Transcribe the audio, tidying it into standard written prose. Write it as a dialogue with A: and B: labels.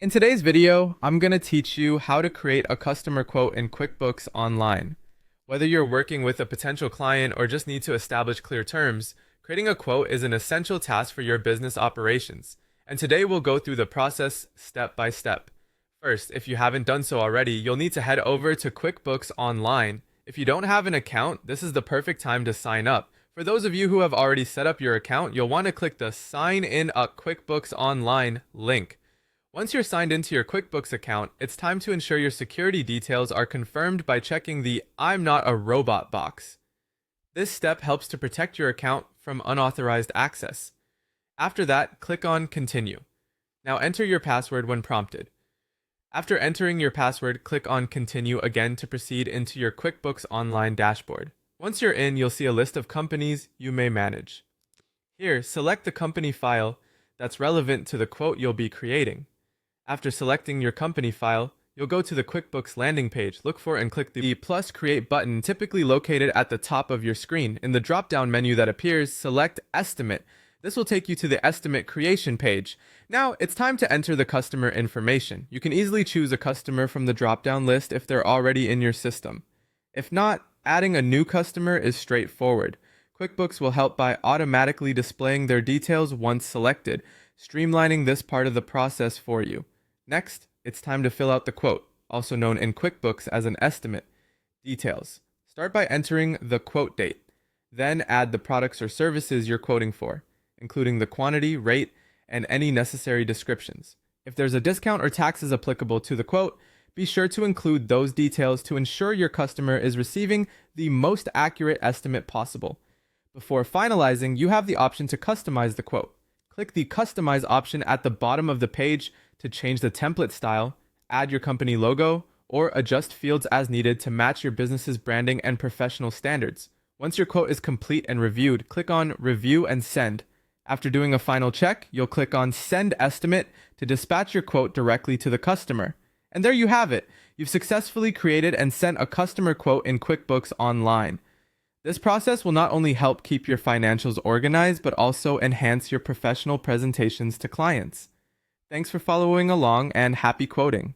A: In today's video, I'm going to teach you how to create a customer quote in QuickBooks Online. Whether you're working with a potential client or just need to establish clear terms, creating a quote is an essential task for your business operations. And today we'll go through the process step by step. First, if you haven't done so already, you'll need to head over to QuickBooks Online. If you don't have an account, this is the perfect time to sign up. For those of you who have already set up your account, you'll want to click the Sign in at QuickBooks Online link. Once you're signed into your QuickBooks account, it's time to ensure your security details are confirmed by checking the I'm not a robot box. This step helps to protect your account from unauthorized access. After that, click on Continue. Now enter your password when prompted. After entering your password, click on Continue again to proceed into your QuickBooks Online dashboard. Once you're in, you'll see a list of companies you may manage. Here, select the company file that's relevant to the quote you'll be creating. After selecting your company file, you'll go to the QuickBooks landing page. Look for and click the plus Create button, typically located at the top of your screen. In the drop-down menu that appears, select Estimate. This will take you to the Estimate Creation page. Now, it's time to enter the customer information. You can easily choose a customer from the drop-down list if they're already in your system. If not, adding a new customer is straightforward. QuickBooks will help by automatically displaying their details once selected, streamlining this part of the process for you. Next, it's time to fill out the quote, also known in QuickBooks as an estimate. Details. Start by entering the quote date. Then add the products or services you're quoting for, including the quantity, rate, and any necessary descriptions. If there's a discount or taxes applicable to the quote, be sure to include those details to ensure your customer is receiving the most accurate estimate possible. Before finalizing, you have the option to customize the quote. Click the Customize option at the bottom of the page to change the template style, add your company logo, or adjust fields as needed to match your business's branding and professional standards. Once your quote is complete and reviewed, click on Review and Send. After doing a final check, you'll click on Send Estimate to dispatch your quote directly to the customer. And there you have it. You've successfully created and sent a customer quote in QuickBooks Online. This process will not only help keep your financials organized, but also enhance your professional presentations to clients. Thanks for following along and happy quoting.